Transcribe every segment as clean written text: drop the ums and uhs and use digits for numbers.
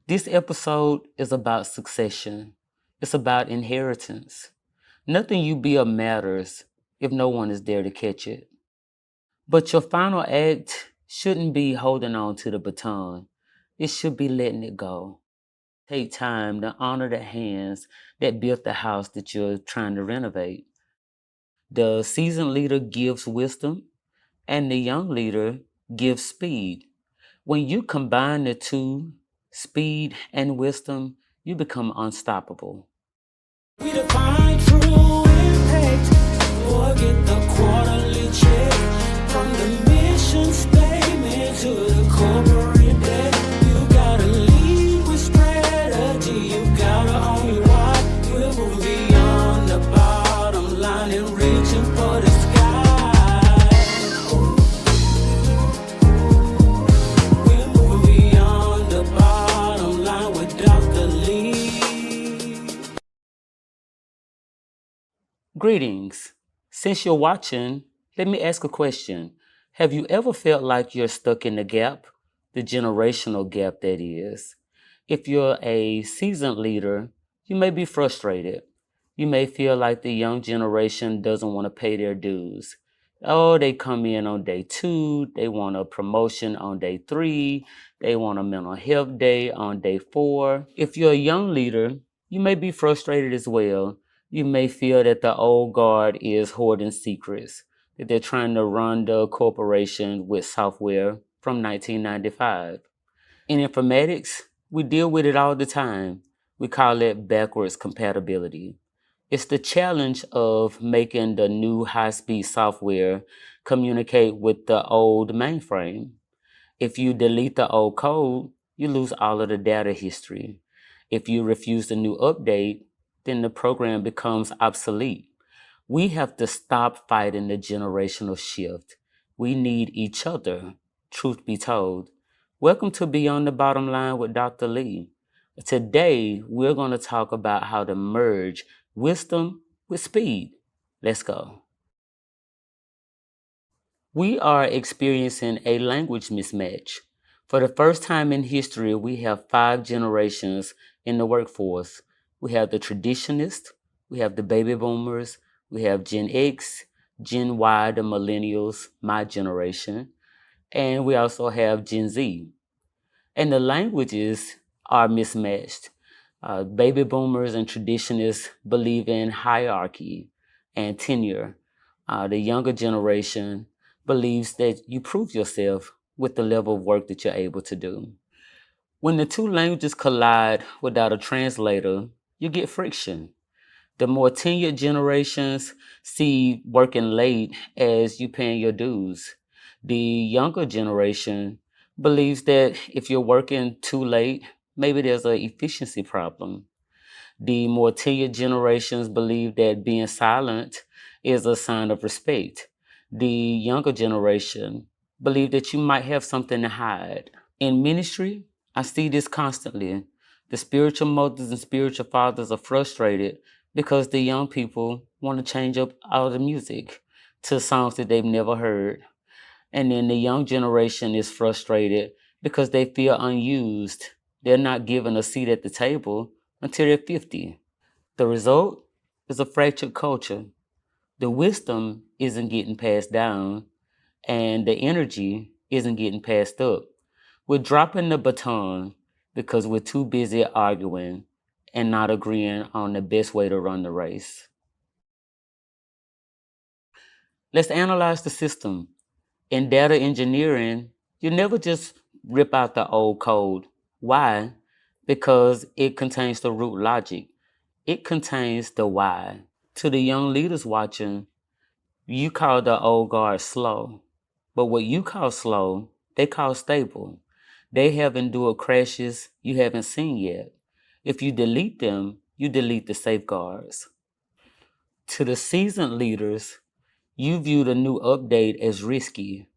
This episode is about succession. It's about inheritance. Nothing you build matters if no one is there to catch it. But your final act shouldn't be holding on to the baton. It should be letting it go. Take time to honor the hands that built the house that you're trying to renovate. The seasoned leader gives wisdom, and the young leader gives speed. When you combine the two, speed and wisdom, you become unstoppable. We define true impact. Forget the quarterly check. From the mission statement to the corporate debt. You gotta lead with strategy. You gotta own your why. We're moving beyond the bottom line and reaching for the sky. We're moving beyond the bottom line with Dr. Lee. Greetings. Since you're watching, let me ask a question. Have you ever felt like you're stuck in the gap? The generational gap, that is. If you're a seasoned leader, you may be frustrated. You may feel like the young generation doesn't want to pay their dues. Oh, they come in on day 2, they want a promotion on day 3, they want a mental health day on day 4. If you're a young leader, you may be frustrated as well. You may feel that the old guard is hoarding secrets, that they're trying to run the corporation with software from 1995. In informatics, we deal with it all the time. We call it backwards compatibility. It's the challenge of making the new high-speed software communicate with the old mainframe. If you delete the old code, you lose all of the data history. If you refuse the new update, then the program becomes obsolete. We have to stop fighting the generational shift. We need each other, truth be told. Welcome to Beyond the Bottom Line with Dr. Lee. Today, we're going to talk about how to merge wisdom with speed. Let's go. We are experiencing a language mismatch. For the first time in history, we have 5 generations in the workforce. We have the traditionists, we have the baby boomers, we have Gen X, Gen Y, the millennials, my generation, and we also have Gen Z. And the languages are mismatched. Baby boomers and traditionists believe in hierarchy and tenure. The younger generation believes that you prove yourself with the level of work that you're able to do. When the two languages collide without a translator, you get friction. The more tenured generations see working late as you paying your dues. The younger generation believes that if you're working too late, maybe there's an efficiency problem. The more tenured generations believe that being silent is a sign of respect. The younger generation believe that you might have something to hide. In ministry, I see this constantly. The spiritual mothers and spiritual fathers are frustrated because the young people want to change up all the music to songs that they've never heard. And then the young generation is frustrated because they feel unused. They're not given a seat at the table until they're 50. The result is a fractured culture. The wisdom isn't getting passed down, and the energy isn't getting passed up. We're dropping the baton because we're too busy arguing and not agreeing on the best way to run the race. Let's analyze the system. In data engineering, you never just rip out the old code. Why? Because it contains the root logic. It contains the why. To the young leaders watching, you call the old guard slow. But what you call slow, they call stable. They have endured crashes you haven't seen yet. If you delete them, you delete the safeguards. To the seasoned leaders, you view the new update as risky.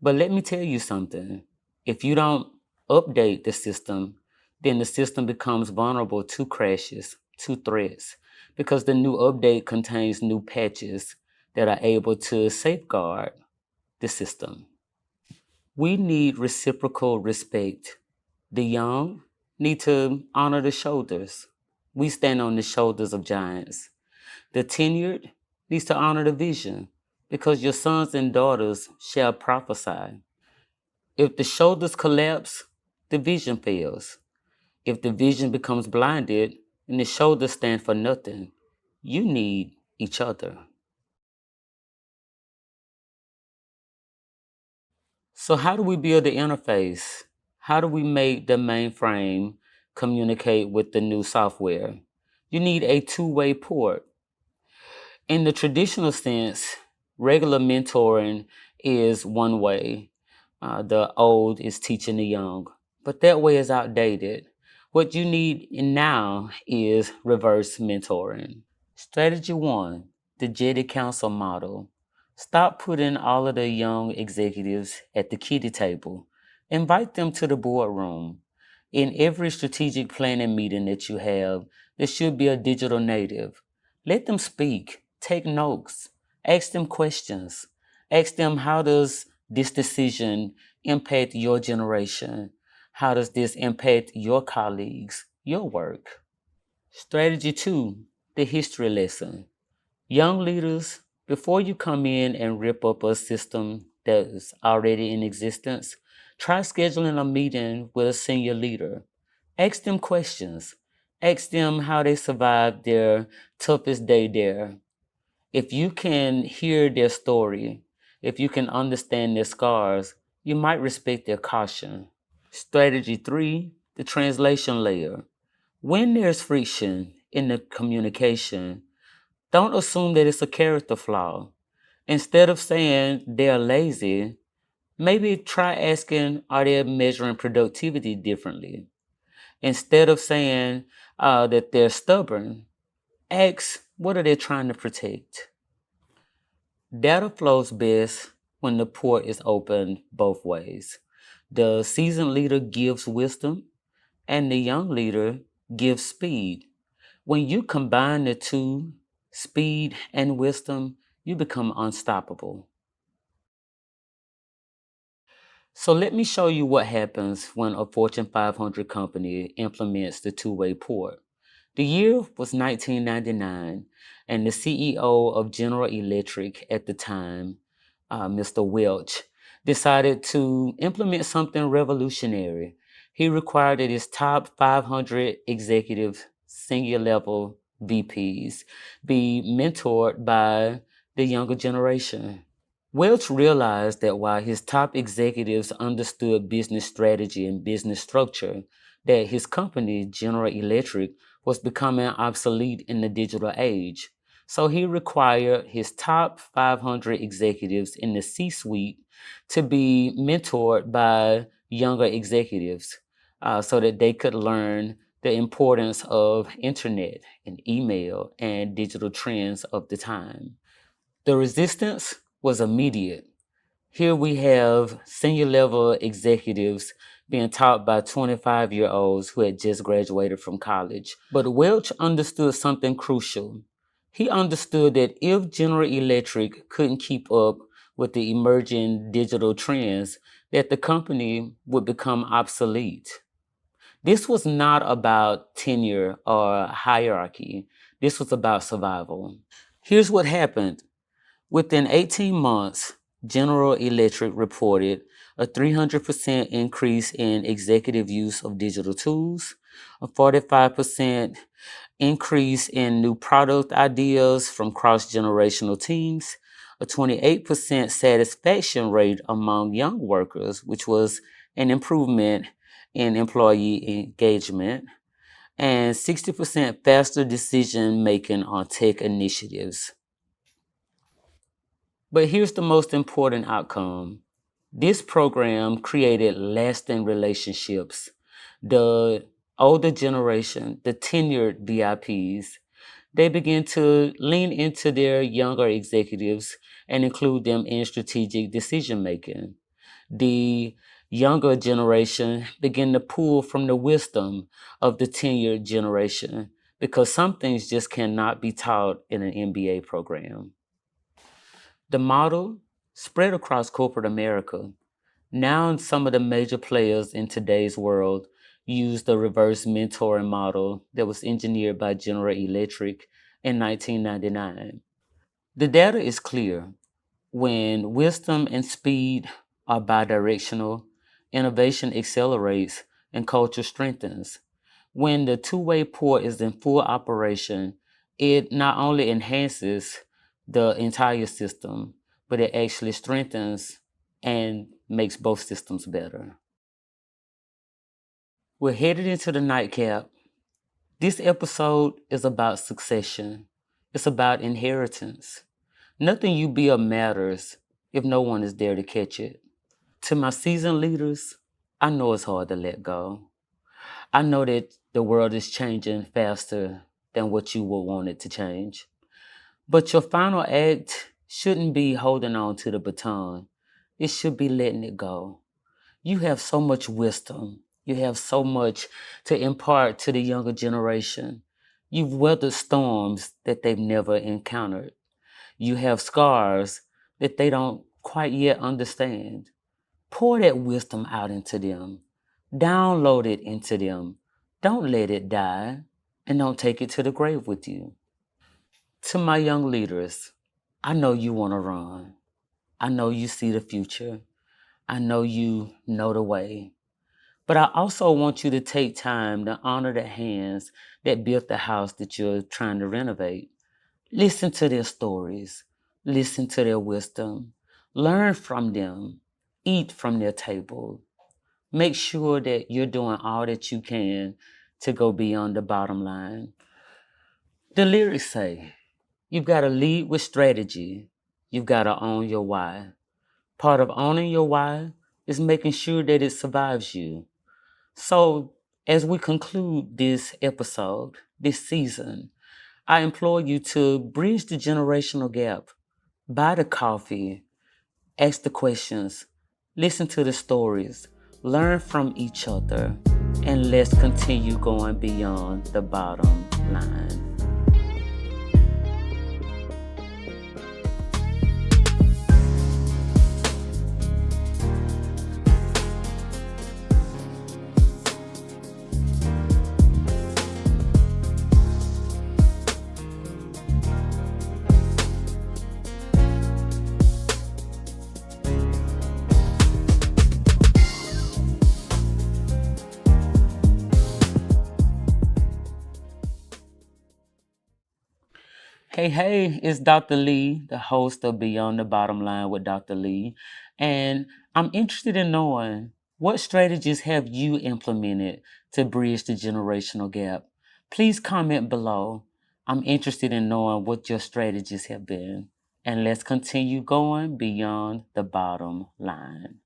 But let me tell you something. If you don't update the system, then the system becomes vulnerable to crashes, to threats, because the new update contains new patches that are able to safeguard the system. We need reciprocal respect. The young need to honor the shoulders. We stand on the shoulders of giants. The tenured needs to honor the vision because your sons and daughters shall prophesy. If the shoulders collapse, the vision fails. If the vision becomes blinded and the shoulders stand for nothing, you need each other. So, how do we build the interface? How do we make the mainframe communicate with the new software? You need a two-way port. In the traditional sense, regular mentoring is one way. The old is teaching the young, but that way is outdated. What you need now is reverse mentoring. Strategy one, the Jetty Council model. Stop putting all of the young executives at the kiddie table. Invite them to the boardroom. In every strategic planning meeting that you have, there should be a digital native. Let them speak, take notes, ask them questions. Ask them, how does this decision impact your generation? How does this impact your colleagues, your work? Strategy two, the history lesson. Young leaders, before you come in and rip up a system that is already in existence, try scheduling a meeting with a senior leader. Ask them questions. Ask them how they survived their toughest day there. If you can hear their story, if you can understand their scars, you might respect their caution. Strategy three, the translation layer. When there's friction in the communication, don't assume that it's a character flaw. Instead of saying they're lazy, maybe try asking, are they measuring productivity differently? Instead of saying that they're stubborn, ask, what are they trying to protect? Data flows best when the port is open both ways. The seasoned leader gives wisdom, and the young leader gives speed. When you combine the two, speed and wisdom, you become unstoppable. So let me show you what happens when a Fortune 500 company implements the two-way port. The year was 1999, and the CEO of General Electric at the time, Mr. Welch, decided to implement something revolutionary. He required that his top 500 executive senior level VPs be mentored by the younger generation. Welch realized that while his top executives understood business strategy and business structure, that his company, General Electric, was becoming obsolete in the digital age. So he required his top 500 executives in the C-suite to be mentored by younger executives so that they could learn the importance of internet and email and digital trends of the time. The resistance was immediate. Here we have senior level executives being taught by 25-year-olds who had just graduated from college. But Welch understood something crucial. He understood that if General Electric couldn't keep up with the emerging digital trends, that the company would become obsolete. This was not about tenure or hierarchy. This was about survival. Here's what happened. Within 18 months, General Electric reported a 300% increase in executive use of digital tools, a 45% increase in new product ideas from cross-generational teams, a 28% satisfaction rate among young workers, which was an improvement in employee engagement, and 60% faster decision making on tech initiatives. But here's the most important outcome. This program created lasting relationships. The older generation, the tenured VIPs, they begin to lean into their younger executives and include them in strategic decision making. The younger generation begin to pull from the wisdom of the tenured generation because some things just cannot be taught in an MBA program. The model spread across corporate America. Now, some of the major players in today's world used the reverse mentoring model that was engineered by General Electric in 1999. The data is clear. When wisdom and speed are bidirectional, innovation accelerates and culture strengthens. When the two-way port is in full operation, it not only enhances the entire system, but it actually strengthens and makes both systems better. We're headed into the nightcap. This episode is about succession. It's about inheritance. Nothing you build matters if no one is there to catch it. To my seasoned leaders, I know it's hard to let go. I know that the world is changing faster than what you would want it to change. But your final act shouldn't be holding on to the baton. It should be letting it go. You have so much wisdom. You have so much to impart to the younger generation. You've weathered storms that they've never encountered. You have scars that they don't quite yet understand. Pour that wisdom out into them. Download it into them. Don't let it die, and don't take it to the grave with you. To my young leaders, I know you want to run. I know you see the future. I know you know the way. But I also want you to take time to honor the hands that built the house that you're trying to renovate. Listen to their stories. Listen to their wisdom. Learn from them. Eat from their table. Make sure that you're doing all that you can to go beyond the bottom line. The lyrics say, you've got to lead with strategy. You've got to own your why. Part of owning your why is making sure that it survives you. So, as we conclude this episode, this season, I implore you to bridge the generational gap. Buy the coffee, ask the questions, listen to the stories, learn from each other, and let's continue going beyond the bottom line. Hey, it's Dr. Lee, the host of Beyond the Bottom Line with Dr. Lee. And I'm interested in knowing what strategies have you implemented to bridge the generational gap? Please comment below. I'm interested in knowing what your strategies have been. And let's continue going beyond the bottom line.